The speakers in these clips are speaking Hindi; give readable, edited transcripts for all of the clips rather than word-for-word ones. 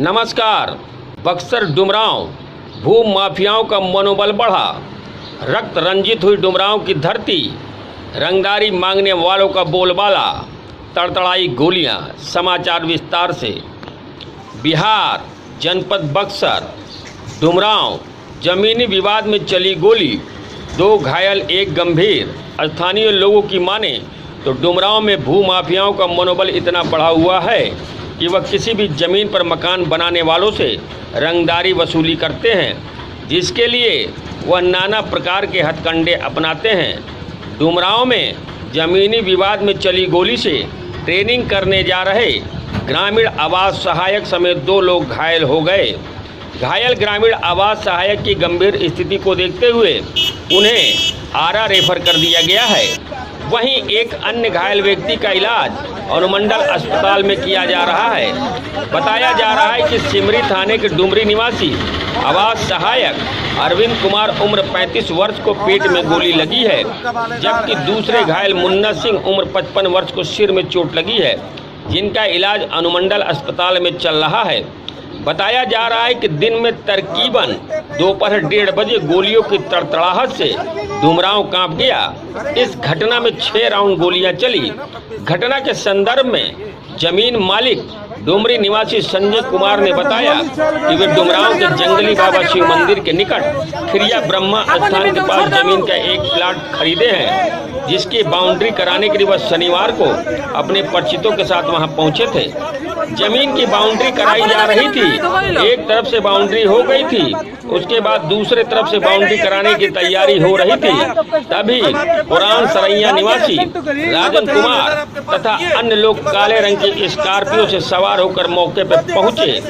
नमस्कार। बक्सर डुमरांव भू माफियाओं का मनोबल बढ़ा, रक्त रंजित हुई डुमरांव की धरती, रंगदारी मांगने वालों का बोलबाला, तड़तड़ाई गोलियां। समाचार विस्तार से। बिहार जनपद बक्सर डुमरांव जमीनी विवाद में चली गोली, 2 घायल 1 गंभीर। स्थानीय लोगों की माने तो डुमरांव में भू माफियाओं का मनोबल इतना बढ़ा हुआ है कि वह किसी भी ज़मीन पर मकान बनाने वालों से रंगदारी वसूली करते हैं, जिसके लिए वह नाना प्रकार के हथकंडे अपनाते हैं। डुमरांव में ज़मीनी विवाद में चली गोली से ट्रेनिंग करने जा रहे ग्रामीण आवास सहायक समेत 2 लोग घायल हो गए। घायल ग्रामीण आवास सहायक की गंभीर स्थिति को देखते हुए उन्हें आरा रेफर कर दिया गया है। वहीं एक अन्य घायल व्यक्ति का इलाज अनुमंडल अस्पताल में किया जा रहा है। बताया जा रहा है कि सिमरी थाने के डुमरी निवासी आवास सहायक अरविंद कुमार उम्र 35 वर्ष को पेट में गोली लगी है, जबकि दूसरे घायल मुन्ना सिंह उम्र 55 वर्ष को सिर में चोट लगी है, जिनका इलाज अनुमंडल अस्पताल में चल रहा है। बताया जा रहा है कि दिन में तकरीबन दोपहर 1:30 बजे गोलियों की तड़तड़ाहट से डुमरांव कांप गया। इस घटना में 6 राउंड गोलियां चली। घटना के संदर्भ में जमीन मालिक डुमरी निवासी संजय कुमार ने बताया कि वे डुमरांव के जंगली बाबा शिव मंदिर के निकट खिरिया ब्रह्मा स्थान के पास जमीन का एक प्लाट खरीदे हैं, जिसकी बाउंड्री कराने के लिए वह शनिवार को अपने परिचितों के साथ वहां पहुंचे थे। जमीन की बाउंड्री कराई जा रही थी। एक तरफ से बाउंड्री हो गई थी, उसके बाद दूसरे तरफ से बाउंड्री कराने की तैयारी हो रही थी। तभी पुरान सरैया निवासी राजन कुमार तथा अन्य लोग काले रंग की स्कॉर्पियो से सवार होकर मौके पर पहुंचे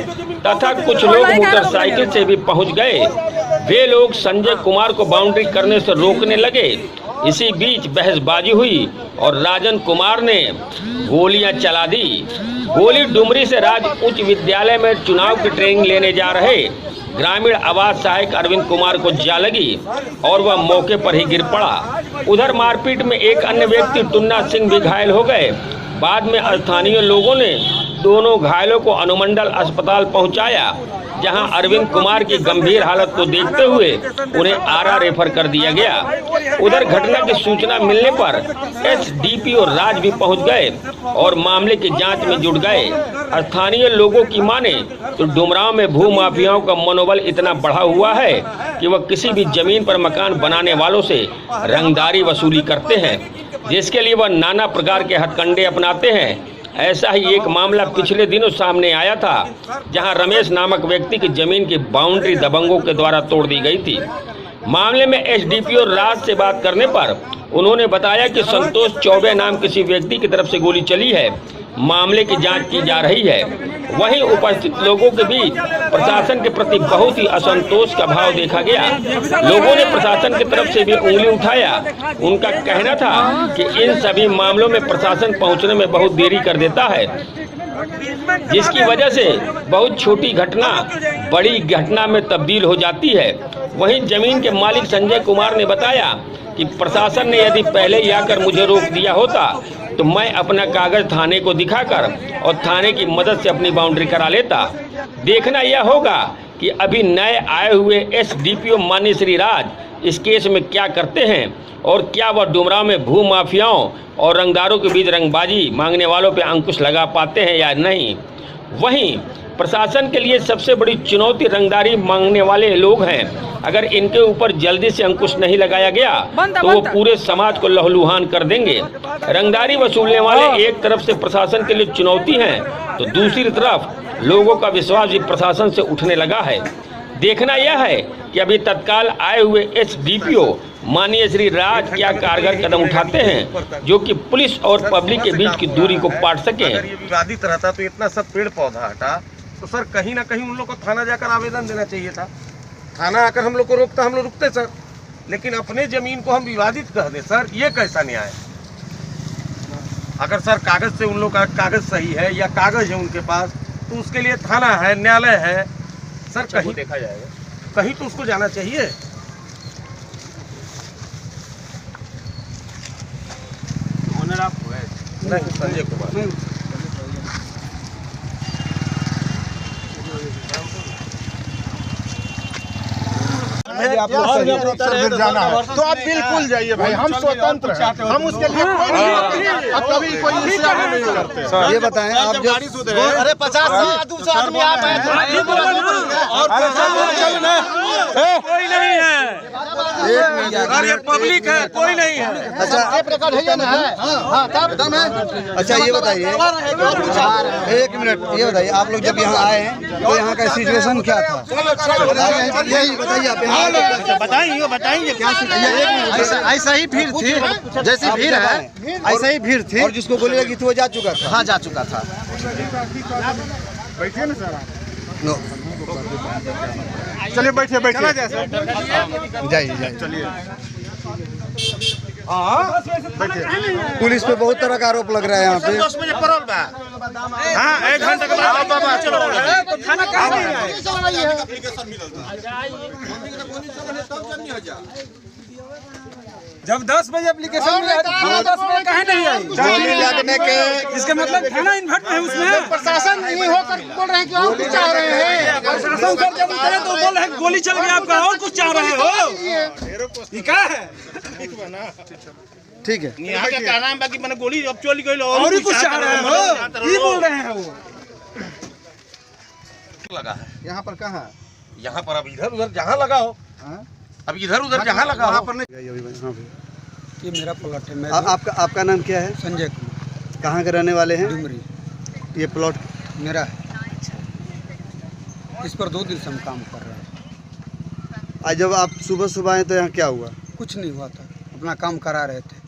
तथा कुछ लोग मोटरसाइकिल से भी पहुंच गए। वे लोग संजय कुमार को बाउंड्री करने से रोकने लगे। इसी बीच बहसबाजी हुई और राजन कुमार ने गोलियां चला दी। गोली डुमरी से राज उच्च विद्यालय में चुनाव की ट्रेनिंग लेने जा रहे ग्रामीण आवास सहायक अरविंद कुमार को जा लगी और वह मौके पर ही गिर पड़ा। उधर मारपीट में एक अन्य व्यक्ति टुन्ना सिंह भी घायल हो गए। बाद में स्थानीय लोगों ने दोनों घायलों को अनुमंडल अस्पताल पहुंचाया, जहां अरविंद कुमार की गंभीर हालत को देखते हुए उन्हें आरा रेफर कर दिया गया। उधर घटना की सूचना मिलने पर एसडीपीओ राज भी पहुंच गए और मामले की जांच में जुट गए। स्थानीय लोगों की माने तो डुमरांव में भू माफियाओं का मनोबल इतना बढ़ा हुआ है कि वह किसी भी जमीन पर मकान बनाने वालों से रंगदारी वसूली करते हैं, जिसके लिए वह नाना प्रकार के हथकंडे अपनाते हैं। ऐसा ही एक मामला पिछले दिनों सामने आया था, जहां रमेश नामक व्यक्ति की जमीन की बाउंड्री दबंगों के द्वारा तोड़ दी गई थी। मामले में एसडीपीओ राज से बात करने पर उन्होंने बताया कि संतोष चौबे नाम किसी व्यक्ति की तरफ से गोली चली है। मामले की जांच की जा रही है। वहीं उपस्थित लोगों के बीच प्रशासन के प्रति बहुत ही असंतोष का भाव देखा गया। लोगों ने प्रशासन की तरफ से भी उंगली उठाया। उनका कहना था कि इन सभी मामलों में प्रशासन पहुंचने में बहुत देरी कर देता है, जिसकी वजह से बहुत छोटी घटना बड़ी घटना में तब्दील हो जाती है। वहीं जमीन के मालिक संजय कुमार ने बताया कि प्रशासन ने यदि पहले ही आकर मुझे रोक दिया होता तो मैं अपना कागज थाने को दिखाकर और थाने की मदद से अपनी बाउंड्री करा लेता। देखना यह होगा कि अभी नए आए हुए एसडीपीओ माननीय श्री राज इस केस में क्या करते हैं और क्या वह डुमरांव में भू माफियाओं और रंगदारों के बीच रंगबाजी मांगने वालों पर अंकुश लगा पाते हैं या नहीं। वहीं प्रशासन के लिए सबसे बड़ी चुनौती रंगदारी मांगने वाले लोग हैं। अगर इनके ऊपर जल्दी से अंकुश नहीं लगाया गया तो वो पूरे समाज को लहूलुहान कर देंगे। रंगदारी वसूलने वाले एक तरफ से प्रशासन के लिए चुनौती हैं, तो दूसरी तरफ लोगों का विश्वास भी प्रशासन से उठने लगा है। देखना यह है कि अभी तत्काल आए हुए एसडीपीओ माननीय श्री राज क्या कारगर कदम उठाते हैं, जो कि पुलिस और पब्लिक के बीच की दूरी को पाट सके। अगर ये विवादित रहता तो इतना सब पेड़ पौधा हटा, तो सर कहीं ना कहीं उन लोग को थाना जाकर आवेदन देना चाहिए था। थाना आकर हम लोग को रोकता, हम लोग रुकते सर, लेकिन अपने जमीन को हम विवादित कह दें सर, ये कैसा न्याय। अगर सर कागज से उन लोग का कागज सही है या कागज है उनके पास, तो उसके लिए थाना है, न्यायालय है सर, कहीं देखा जाएगा, कहीं तो उसको जाना चाहिए। ओनर आप नहीं, संजय कुमार। जाना है तो आप बिल्कुल जाइए भाई, हम स्वतंत्र हैं, हम उसके लिए कभी कोई इंतजार नहीं करते। ये बताएं आप जो अरे 50 आदमी आप कोई नहीं है, ये पब्लिक है, कोई नहीं है। अच्छा अच्छा ये बताइए, एक मिनट, ये बताइए आप लोग जब यहाँ आए हैं तो यहाँ का सिचुएशन क्या था? यही बताइए आप यहाँ बताइए क्या ऐसा ही भीड़ थी, जैसी भीड़ है ऐसा ही भीड़ थी, और जिसको गोली लगी थी वो जा चुका था? हाँ, जा चुका था। बैठिए ना सर, नो, चलिए बैठिए बैठिए, जाइए चलिए पुलिस पे बहुत तरह का आरोप लग रहा है यहाँ पे। 10 बजे पड़ल बा, हाँ 1 घंटे के बाद बाबा चलो तो थाना कहाँ नहीं है? जब 10 बजे एप्लीकेशन में 10 बजे कहीं नहीं आई, गोली लगने के इसका मतलब थाना इन्वर्ट है उसमें। प्रशासन नहीं होकर बोल रहे हैं कि और कुछ चाह रहे हैं। प्रशासन सर जब उतरे तो बोल रहे हैं गोली चल गया आपका, और कुछ चाह रहे हो? ये क्या है? ठीक है, यहाँ का कहना है बाकी मैंने गोली अब चली गई और ही कुछ चाह रहे हो? ये बोल रहे हैं वो। लगा है यहाँ पर कहाँ? यहाँ पर, अब इधर उधर जहाँ लगा हो, अब इधर उधर जहाँ लगा हो। ये मेरा प्लॉट है। मैं आपका नाम क्या है? संजय कुमार, कहाँ के रहने वाले हैं? डुमरी। ये प्लॉट मेरा है, इस पर 2 दिन से हम काम कर रहे हैं। आज जब आप सुबह सुबह आए तो यहाँ क्या हुआ? कुछ नहीं हुआ था, अपना काम करा रहे थे।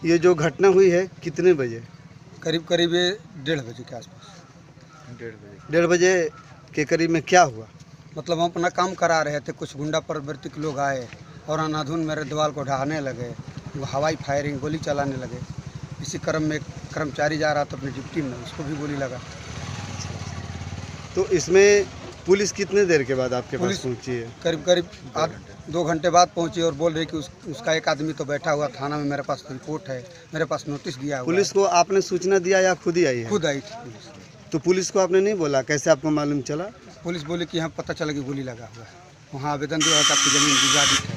ये जो घटना हुई है कितने बजे? करीब करीब 1:30 बजे के आसपास। 1:30 बजे के करीब में क्या हुआ? मतलब हम अपना काम करा रहे थे, कुछ गुंडा प्रवृत्ति के लोग आए और अनाधुन मेरे दीवार को ढहाने लगे, वो हवाई फायरिंग, गोली चलाने लगे। इसी क्रम में एक कर्मचारी जा रहा था अपनी ड्यूटी में, उसको भी गोली लगा। तो इसमें पुलिस कितने देर के बाद आपके पास पुलिस पहुंची है? करीब 2 घंटे बाद पहुंची और बोल रही कि उसका एक आदमी तो बैठा हुआ थाना में, मेरे पास रिपोर्ट है, मेरे पास नोटिस दिया हुआ पुलिस को आपने सूचना दिया या खुद ही आई है? खुद आई थी पुलिस। तो पुलिस को आपने नहीं बोला? कैसे आपको मालूम चला? पुलिस बोली कि यहाँ पता चला कि गोली लगा हुआ है, वहाँ आवेदन दिया था आपकी ज़मीन विवादित है।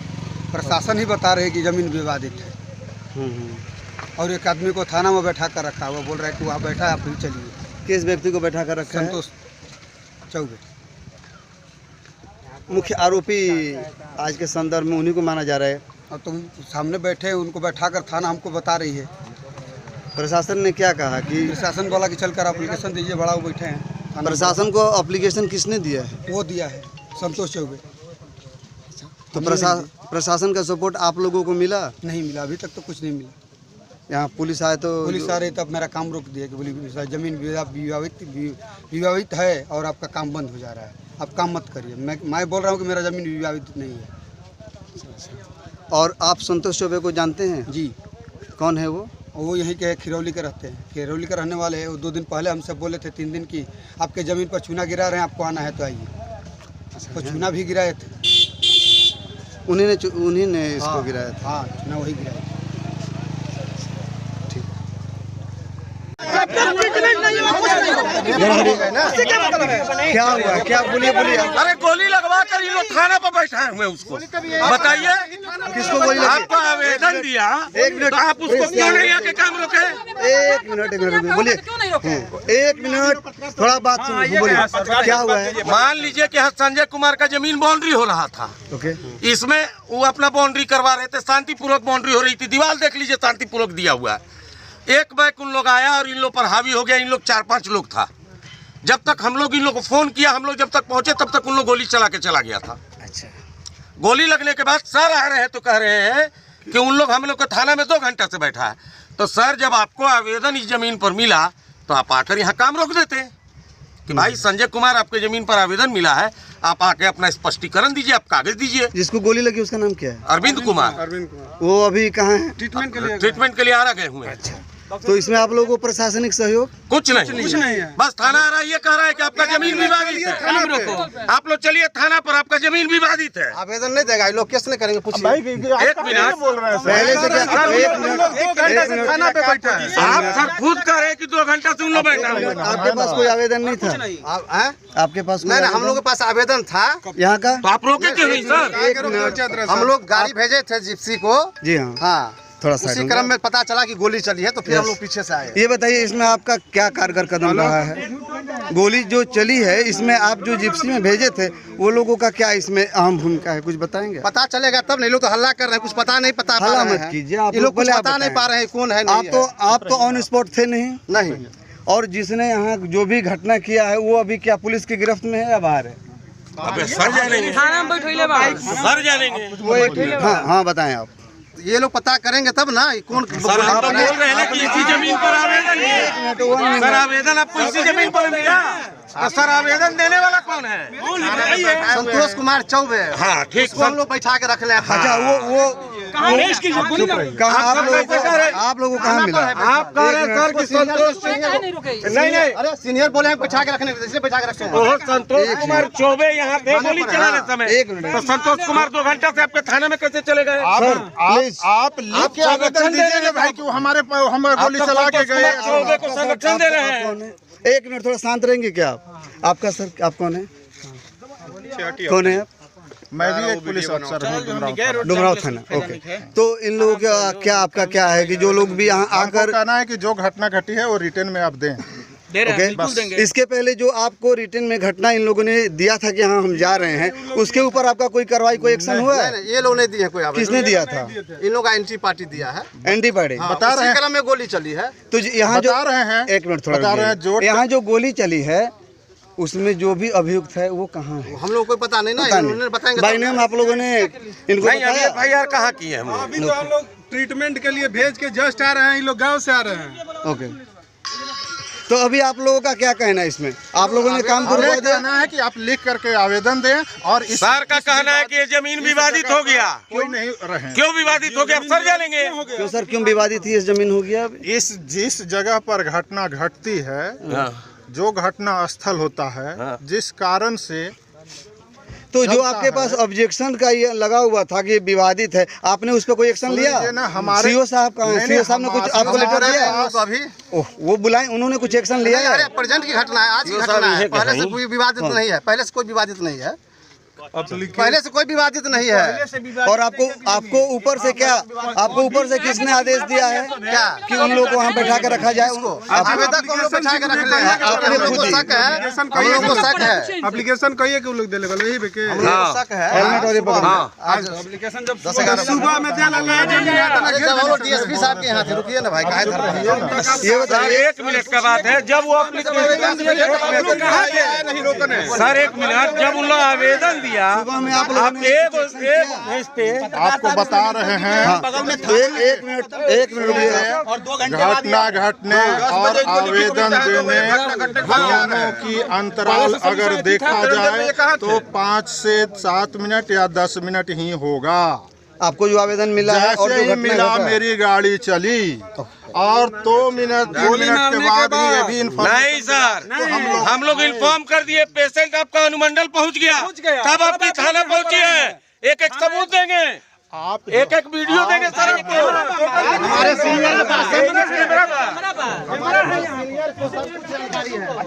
प्रशासन ही बता रहे कि ज़मीन विवादित है, और एक आदमी को थाना में बैठा कर रखा हुआ, बोल रहा है कि वहाँ बैठा है, आप भी चलिए। किस व्यक्ति को बैठा कर रखा है? संतोष चौबे। मुख्य आरोपी आज के संदर्भ में उन्हीं को माना जा रहा है। और तुम सामने बैठे हैं, उनको बैठाकर थाना हमको बता रही है। प्रशासन ने क्या कहा कि प्रशासन बोला कि चलकर एप्लीकेशन दीजिए, बड़ा वो बैठे हैं थाना में। प्रशासन को एप्लीकेशन किसने दिया है? वो दिया है संतोष चौबे। तो प्रशासन का सपोर्ट आप लोगों को मिला? नहीं मिला, अभी तक तो कुछ नहीं मिला। यहाँ पुलिस आए तो पुलिस आ रही तब मेरा काम रोक दिया कि बोली ज़मीन विवादित है और आपका काम बंद हो जा रहा है, आप काम मत करिए। मैं बोल रहा हूँ कि मेरा ज़मीन विवादित नहीं है। और आप संतोष चौबे को जानते हैं? जी। कौन है वो? वो यहीं के खिरौली के रहते हैं, खिरौली के रहने वाले हैं। वो 2 दिन पहले हमसे बोले थे, 3 दिन की आपके ज़मीन पर चूना गिरा रहे हैं, आपको आना है तो आइए। तो चूना भी गिराए थे, उन्हीं ने इसको गिराया था। हाँ, चूना वही गिराए थे। क्या हुआ? क्या बोलिए? अरे गोली लगवा कर ये लोग थाना पर बैठाए हुए, उसको बताइए किसको गोली लगी? आपको आवेदन दिया, एक मिनट, आप उसको क्यों नहीं आके काम रोके? एक मिनट बोलिए। 1 मिनट, थोड़ा बात सुनो, बोलिए क्या हुआ है? मान लीजिए कि संजय कुमार का जमीन बाउंड्री हो रहा था, ओके। इसमें वो अपना बाउंड्री करवा रहे थे, शांतिपूर्वक बाउंड्री हो रही थी। दीवार देख लीजिए, शांतिपूर्वक दिया हुआ है। एक बैक उन लोग आया और इन लोग पर हावी हो गया। इन लोग 4-5 लोग था। जब तक हम लोग इन लोग को फोन किया, हम लोग जब तक पहुंचे तब तक उन लोग गोली चला के चला गया था। अच्छा। गोली लगने के बाद सर आ रहे हैं तो कह रहे हैं कि उन लोग हम लोग को थाना में 2 घंटे से बैठा है। तो सर जब आपको आवेदन इस जमीन पर मिला तो आप आकर यहाँ काम रोक देते कि भाई संजय कुमार आपके जमीन पर आवेदन मिला है, आप आके अपना स्पष्टीकरण दीजिए, आप कागज दीजिए। जिसको गोली लगी उसका नाम क्या है? अरविंद कुमार। वो अभी कहाँ है? ट्रीटमेंट के लिए आरा गए हुए हैं। अच्छा। तो इसमें आप लोगों को प्रशासनिक सहयोग कुछ नहीं है। बस थाना आ रहा है, ये कह रहा है कि आपका जमीन विवादित है। आप लोग चलिए थाना पर, आपका जमीन विवादित है। आवेदन नहीं देगा, ये लोग केस नहीं करेंगे। पूछिए एक मिनट बोल रहे हैं पहले से क्या, एक मिनट थाना पे बैठा है। आप सर खुद कह रहे हैं कि 2 घंटा से उन लोग बैठा है। आपके पास कोई आवेदन नहीं था? आपके पास नहीं, हम लोग के पास आवेदन था यहाँ का? तो आप रोके क्यों नहीं सर? एक मिनट, हम लोग गाड़ी भेजे थे जिप्सी को। जी हाँ, हाँ, थोड़ा उसी क्रम में पता चला कि गोली चली है, तो फिर हम लोग पीछे से आए। ये बताइए इसमें आपका क्या कारगर कदम रहा है? गोली जो चली है इसमें आप जो जिप्सी में भेजे थे वो लोगों का क्या इसमें अहम भूमिका है, कुछ बताएंगे? पता चलेगा तब। नहीं, लोग तो हल्ला कर रहे हैं, कुछ पता नहीं पता हल्ला मत कीजिए आप, ये लोग कुछ पहले बता नहीं पा रहे हैं कौन है। आप तो ऑन स्पॉट थे नहीं? और जिसने यहाँ जो भी घटना किया है वो अभी क्या पुलिस की गिरफ्त में है या बाहर है? अबे सर जानेंगे, सर जानेंगे। हाँ बताएं आप। ये लोग पता करेंगे तब ना कौन। सर हम तो बोल रहे हैं कि इसी जमीन पर आवेदन है। सर आवेदन आपको इसी जमीन पर मिला। सर आवेदन देने वाला कौन है? संतोष कुमार चौबे। हाँ ठीक, हम लोग बैठा के रख ले। अच्छा वो आप लोगों को कहाँ मिला? आप कह रहे हैं सर कि संतोष नहीं, अरे सीनियर बोले हैं बैठा के रखने, इसलिए बैठा के रखे हैं। वो संतोष कुमार चौबे यहाँ थे गोली चलाने समय। एक मिनट। तो संतोष कुमार 2 घंटा से आपके थाने में कैसे चले गए? आप लिख के आवेदन दीजिए भाई कि वो हमारे गोली चला के गए। चौबे को संरक्षण दे रहे हैं। एक मिनट थोड़ा शांत रहेंगे क्या आप? आपका सर आप कौन है? कौन है आप? मैं भी एक पुलिस अफसर हूँ, डुमराव थाना। ओके, तो इन लोगों का क्या, आपका क्या है कि जो लोग भी यहाँ आकर कहना है कि जो घटना घटी है वो रिटर्न में आप दें। ओके, इसके पहले जो आपको रिटर्न में घटना इन लोगों ने दिया था कि हाँ हम जा रहे हैं, उसके ऊपर आपका कोई कार्रवाई, कोई एक्शन हुआ है? ये लोग नहीं दिए कोई आवेदन। किसने दिया था? इन लोग का एंटी पार्टी दिया है। एंटी पार्टी बता रहे हैं, क्रम में गोली चली है। तो यहाँ जो बता रहे हैं, एक मिनट थोड़ा बता रहे हैं, रुकिए। यहाँ जो गोली चली है उसमें जो भी अभियुक्त है वो कहाँ है? हम लोग को पता नहीं ना, इन्होंने बताएंगे। बाई नेम आप लोगों ने इनको बताया? FIR कहाँ की है? अभी तो हम लोग ट्रीटमेंट के लिए भेज के जस्ट आ रहे हैं, ये लोग गांव से आ रहे हैं। ओके, तो अभी आप लोगों का क्या कहना है इसमें? आप लोगों ने काम करवा दिया? कहना है कि आप लिख करके आवेदन दें। और इस सर का कहना है कि ये जमीन विवादित हो गया। कोई नहीं रहे। क्यों विवादित हो गया? सर जानेंगे। क्यों सर, क्यों विवादित थी? इस जमीन हो गया इस जिस जगह पर घटना घटती है, जो घटना स्थल होता है, जिस कारण से, तो जो आपके पास ऑब्जेक्शन का ये लगा हुआ था कि विवादित है, आपने उस पर कोई एक्शन लिया? ना हमारे सीओ साहब का, सीओ साहब ने कुछ आपको लेटर दिया? अभी वो बुलाए, उन्होंने कुछ एक्शन लिया है? अरे प्रेजेंट की घटना है, आज की घटना है। पहले से कोई विवादित नहीं है, पहले से कोई विवादित नहीं है, पहले से कोई विवादित नहीं है। और आपको ऊपर से क्या, आपको ऊपर से किसने आदेश दिया है क्या कि उन लोगों को वहाँ बैठा कर रखा जाए? आवेदक को हम लोग बैठा के रख ले हैं। आपने हम लोग को खुद ही- शक है, हम लोग को शक है। एप्लीकेशन कहिए कि वो लोग दे लेवल यही बेके हम लोग को शक है। हेलमेट और ये पकड़ो। आज एप्लीकेशन जब 10-11 सुबह में जाना लगा जब हम लोग DSP साहब के यहाँ थे, रुकिए ना भाई, काहे धर रहे हैं? ये सर बताइए, 1 मिनट का बात है, जब वो सर 1 मिनट, जब उन लोग आवेदन दिया, सुबह में आप लोगों ने एक भेजते। आपको बता रहे हैं, एक मिनट रुकिए। घटना घटने और आवेदन देने दोनों की अंतराल अगर देखा जाए तो 5 से 7 मिनट या 10 मिनट ही होगा। आपको जो आवेदन मिला है और जैसे जो ही घटना मिला घटा है, मेरी गाड़ी चली और 2 मिनट 2 मिनट के बाद ये भी नहीं सर, हम लोग इन्फॉर्म कर दिए, पेशेंट आपका अनुमंडल पहुंच गया, तब आपकी थाना पहुंची है। एक सबूत देंगे, आप एक वीडियो देंगे सर आपको। हमारे सीनियर के पास है।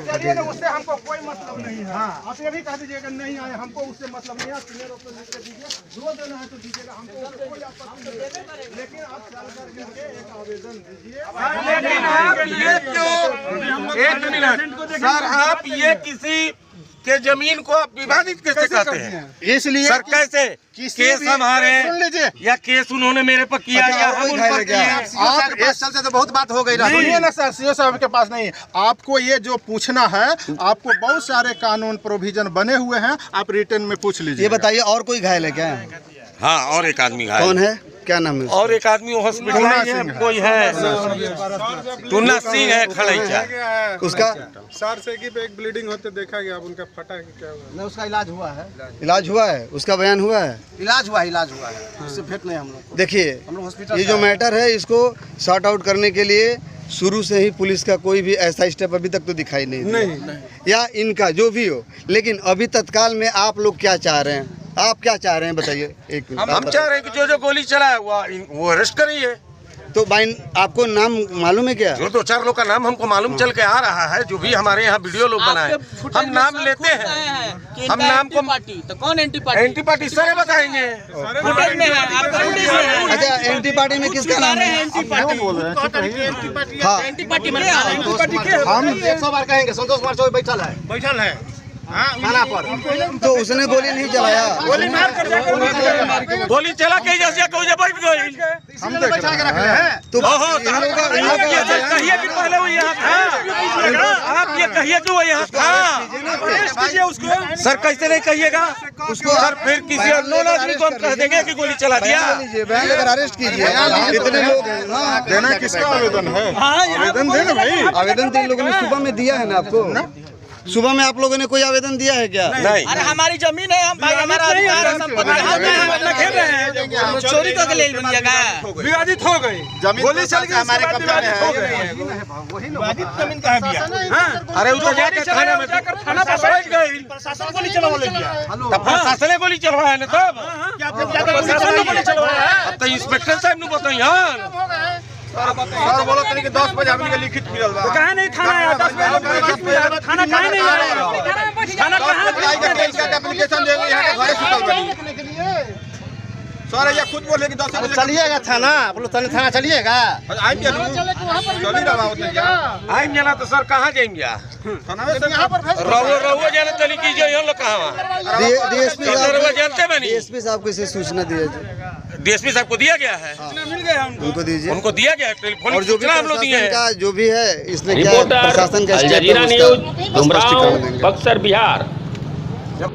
चलिए ना, उससे हमको कोई मतलब नहीं है। आप ये भी कह दीजिएगा नहीं आए, हमको उससे मतलब नहीं है। सीनियरों को लिख के दीजिए, जो देना है तो दीजिएगा, हमको उससे कोई आपत्ति नहीं है। लेकिन आप चल करके एक आवेदन दीजिए। एक मिनट सर, आप ये किसी के जमीन को आप विवादित कैसे कहते हैं? इसलिए सर कैसे? केस हम हारे सुन लीजिए, या केस उन्होंने मेरे पर किया या हम उन पर किए? आप पास चलते तो बहुत बात हो गई ना। सुनिए ना सर, सीओ साहब के पास नहीं है। आपको ये जो पूछना है, आपको बहुत सारे कानून प्रोविजन बने हुए हैं, आप रिटर्न में पूछ लीजिए। ये बताइए और कोई घायल है क्या? हाँ, और एक आदमी घायल। कौन है, क्या नाम है? और एक आदमी हॉस्पिटल है, कोई है टुन्ना सिंह है खड़ैचा। उसका सर से की पे एक ब्लीडिंग होते देखा गया, अब उनका फटा है कि क्या हुआ? नहीं, उसका इलाज हुआ है। इलाज हुआ है, उसका बयान हुआ है? इलाज हुआ है। उससे भेंट नहीं हम लोग। देखिए, हम लोग हॉस्पिटल ये जो मैटर है इसको सॉर्ट आउट करने के लिए शुरू से ही पुलिस का कोई भी ऐसा स्टेप अभी तक तो दिखाई नहीं दिया। या इनका जो भी हो, लेकिन अभी तत्काल में आप लोग क्या चाह रहे हैं? आप क्या चाह रहे हैं बताइए एक मिनट। हम चाह रहे हैं कि जो गोली चलाया वो अरेस्ट करिए। तो भाई आपको नाम मालूम है क्या? जो 2-4 लोग का नाम हमको मालूम चल के आ रहा है, जो भी हमारे यहाँ वीडियो लोग बनाए, हम नाम लेते हैं। हम नाम को पार्टी तो कौन एंटी पार्टी? एंटी पार्टी सारे बताएंगे। फुटेज में है, आपका फुटेज में है। अच्छा, एंटी पार्टी में किसका नाम है? एंटी पार्टी हाँ, एंटी पार्टी में एंटी पार्टी के हम 100 बार कहेंगे संतोष कुमार चौबे बैठल है थाना पर। तो उसने गोली नहीं चलाया। गोली चला के जैसे कोई बैठ गई। हम तो बैठा के रखे हैं। तो कहिए कि पहले वो यहाँ था। आप ये कहिए कि वो यहाँ था। उसको सर कैसे नहीं कहिएगा उसको? सर फिर किसी अननोन आदमी को हम कह देंगे कि गोली चला दिया। बयान लेकर अरेस्ट कीजिए। इतने लोग हैं। हाँ, देना किसका आवेदन है? आवेदन दे ना भाई। आवेदन तो इन लोगों ने सुबह में दिया है ना आपको? सुबह में आप लोगों ने कोई आवेदन दिया है क्या? नहीं। अरे हमारी जमीन है, हम भाई हमारा अधिकार है, संपत्ति हम चोरी करके ले लिया। विवादित हो गई जमीन, गोली चल गई हमारे कब्जे में है। विवादित जमीन कहाँ दिया? अरे वो जाकर थाना में थाना पर बैठ गई। प्रशासन गोली चलवा लिया। तब प्रशासन ने गोली चलवाया ना, तब प्रशासन ने गोली चलवाया। अब तो इंस्पेक्टर साहब ने बताइए। सर बोलो तनी कि 10 बजे हमनी के लिखित मिलल बा। कहाँ नहीं थाना है? 10 बजे लिखित मिला, थाना कहाँ नहीं है? थाना कहाँ? इसका एप्लीकेशन देंगे यहाँ के घरे सुतल बनी। सर ये खुद बोले कि 10 बजे चलिएगा थाना। आप लोग थाना चलिएगा? आइए चली रहा होते क्या? आइम जाना तो सर कहाँ जाएंगे? थाना में यहाँ पर रहुआ जाने तनी की जो यहाँ लोग कहाँ? डीएसपी जानते बनी? डीएसपी साहब को इसे सूचना दिया। डीएसपी साहब को दिया गया है। मिल गया उनको दीजिए। उनको दिया गया है। टेलीफोन और जो भी हम लोग दिए प्रशासन हैं। का जो भी है इसमें क्या रिपोर्टर प्रशासन का अल स्टेप है जजीरा उसका न्यूज स्पष्टीकरण डुमरांव देंगे। बक्सर बिहार।